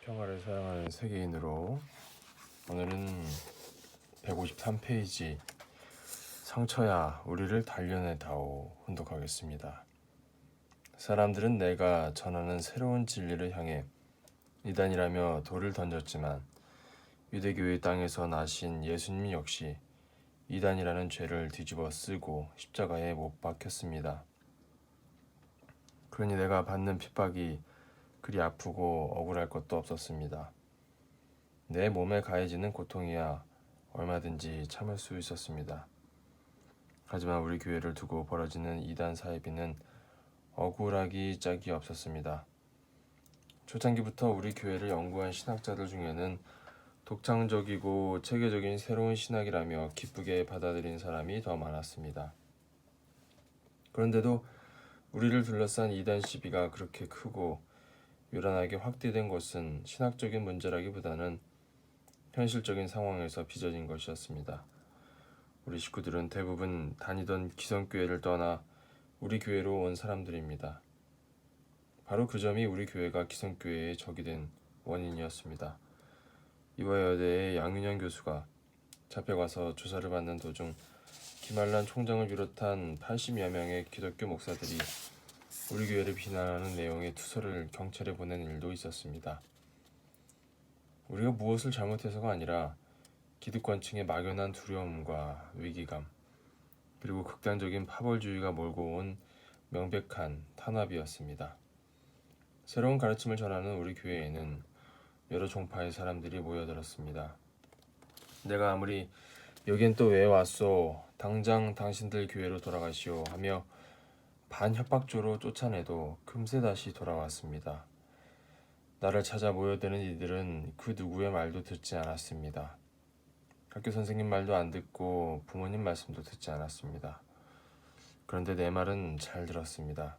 평화를 사랑하는 세계인으로 오늘은 153페이지 상처야 우리를 단련해다오 혼독하겠습니다. 사람들은 내가 전하는 새로운 진리를 향해 이단이라며 돌을 던졌지만 유대교의 땅에서 나신 예수님 역시 이단이라는 죄를 뒤집어 쓰고 십자가에 못 박혔습니다. 그러니 내가 받는 핍박이 그리 아프고 억울할 것도 없었습니다. 내 몸에 가해지는 고통이야 얼마든지 참을 수 있었습니다. 하지만 우리 교회를 두고 벌어지는 이단 사이비는 억울하기 짝이 없었습니다. 초창기부터 우리 교회를 연구한 신학자들 중에는 독창적이고 체계적인 새로운 신학이라며 기쁘게 받아들인 사람이 더 많았습니다. 그런데도 우리를 둘러싼 이단 시비가 그렇게 크고 요란하게 확대된 것은 신학적인 문제라기보다는 현실적인 상황에서 빚어진 것이었습니다. 우리 식구들은 대부분 다니던 기성교회를 떠나 우리 교회로 온 사람들입니다. 바로 그 점이 우리 교회가 기성교회의 적이 된 원인이었습니다. 이화여대의 양윤영 교수가 잡혀가서 조사를 받는 도중 김한란 총장을 비롯한 80여 명의 기독교 목사들이 우리 교회를 비난하는 내용의 투서를 경찰에 보낸 일도 있었습니다. 우리가 무엇을 잘못해서가 아니라 기득권층의 막연한 두려움과 위기감, 그리고 극단적인 파벌주의가 몰고 온 명백한 탄압이었습니다. 새로운 가르침을 전하는 우리 교회에는 여러 종파의 사람들이 모여들었습니다. 내가 아무리 여긴 또 왜 왔소? 당장 당신들 교회로 돌아가시오 하며 반협박조로 쫓아내도 금세 다시 돌아왔습니다. 나를 찾아 모여드는 이들은 그 누구의 말도 듣지 않았습니다. 학교 선생님 말도 안 듣고 부모님 말씀도 듣지 않았습니다. 그런데 내 말은 잘 들었습니다.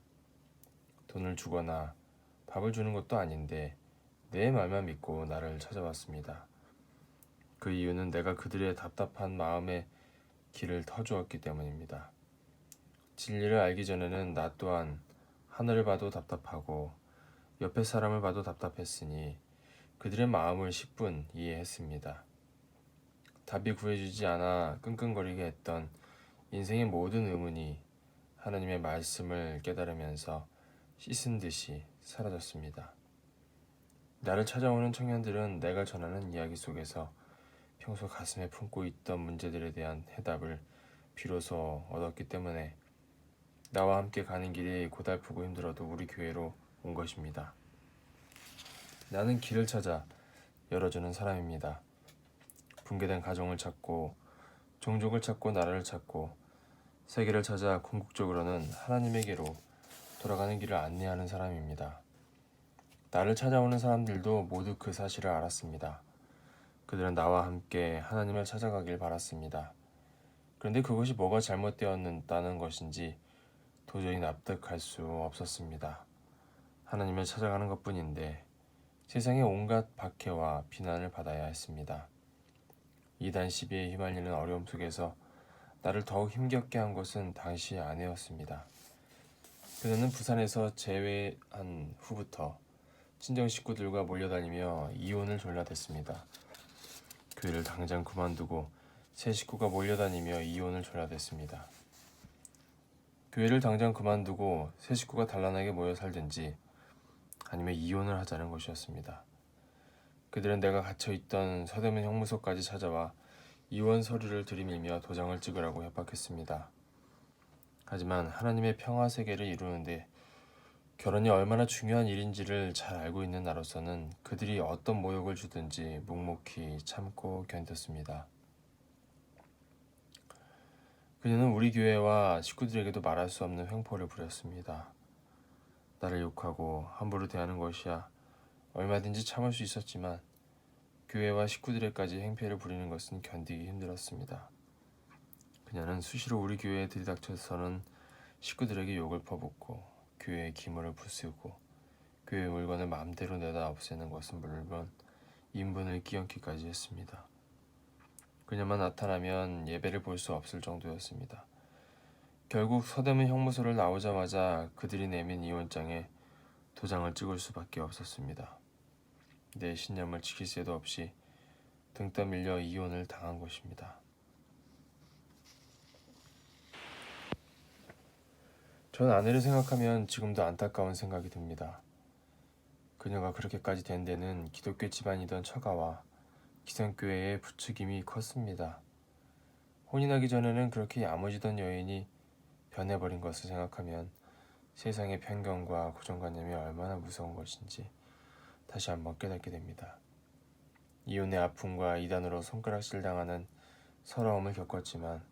돈을 주거나 밥을 주는 것도 아닌데 내 말만 믿고 나를 찾아왔습니다. 그 이유는 내가 그들의 답답한 마음에 길을 터주었기 때문입니다. 진리를 알기 전에는 나 또한 하늘을 봐도 답답하고 옆에 사람을 봐도 답답했으니 그들의 마음을 10분 이해했습니다. 답이 구해지지 않아 끙끙거리게 했던 인생의 모든 의문이 하나님의 말씀을 깨달으면서 씻은 듯이 사라졌습니다. 나를 찾아오는 청년들은 내가 전하는 이야기 속에서 평소 가슴에 품고 있던 문제들에 대한 해답을 비로소 얻었기 때문에 나와 함께 가는 길이 고달프고 힘들어도 우리 교회로 온 것입니다. 나는 길을 찾아 열어주는 사람입니다. 붕괴된 가정을 찾고 종족을 찾고 나라를 찾고 세계를 찾아 궁극적으로는 하나님에게로 돌아가는 길을 안내하는 사람입니다. 나를 찾아오는 사람들도 모두 그 사실을 알았습니다. 그들은 나와 함께 하나님을 찾아가길 바랐습니다. 그런데 그것이 뭐가 잘못되었다는 것인지 도저히 납득할 수 없었습니다. 하나님을 찾아가는 것뿐인데 세상의 온갖 박해와 비난을 받아야 했습니다. 이단 시비에 휘말리는 어려움 속에서 나를 더욱 힘겹게 한 것은 당시 아내였습니다. 그녀는 부산에서 재회한 후부터 친정 식구들과 몰려다니며 이혼을 졸라댔습니다. 교회를 당장 그만두고 새 식구가 몰려다니며 이혼을 졸라댔습니다. 교회를 당장 그만두고 새 식구가 단란하게 모여 살든지 아니면 이혼을 하자는 것이었습니다. 그들은 내가 갇혀있던 서대문 형무소까지 찾아와 이혼 서류를 들이밀며 도장을 찍으라고 협박했습니다. 하지만 하나님의 평화 세계를 이루는데 결혼이 얼마나 중요한 일인지를 잘 알고 있는 나로서는 그들이 어떤 모욕을 주든지 묵묵히 참고 견뎠습니다. 그녀는 우리 교회와 식구들에게도 말할 수 없는 횡포를 부렸습니다. 나를 욕하고 함부로 대하는 것이야 얼마든지 참을 수 있었지만 교회와 식구들에까지 행패를 부리는 것은 견디기 힘들었습니다. 그녀는 수시로 우리 교회에 들이닥쳐서는 식구들에게 욕을 퍼붓고 교회의 기물을 부수고 교회 물건을 마음대로 내다 없애는 것은 물론 인분을 끼얹기까지 했습니다. 그녀만 나타나면 예배를 볼 수 없을 정도였습니다. 결국 서대문 형무소를 나오자마자 그들이 내민 이혼장에 도장을 찍을 수밖에 없었습니다. 내 신념을 지킬 새도 없이 등 떠밀려 이혼을 당한 것입니다. 전 아내를 생각하면 지금도 안타까운 생각이 듭니다. 그녀가 그렇게까지 된 데는 기독교 집안이던 처가와 기성교회의 부추김이 컸습니다. 혼인하기 전에는 그렇게 야무지던 여인이 변해버린 것을 생각하면 세상의 편견과 고정관념이 얼마나 무서운 것인지 다시 한번 깨닫게 됩니다. 이혼의 아픔과 이단으로 손가락질 당하는 서러움을 겪었지만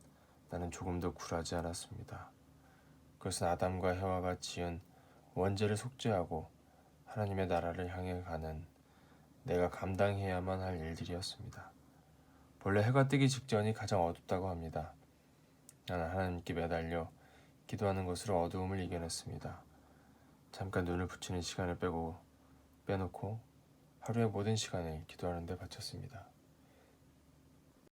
나는 조금도 굴하지 않았습니다. 그것은 아담과 해와가 지은 원죄를 속죄하고 하나님의 나라를 향해 가는 내가 감당해야만 할 일들이었습니다. 본래 해가 뜨기 직전이 가장 어둡다고 합니다. 나는 하나님께 매달려 기도하는 것으로 어두움을 이겨냈습니다. 잠깐 눈을 붙이는 시간을 빼놓고 하루의 모든 시간을 기도하는 데 바쳤습니다.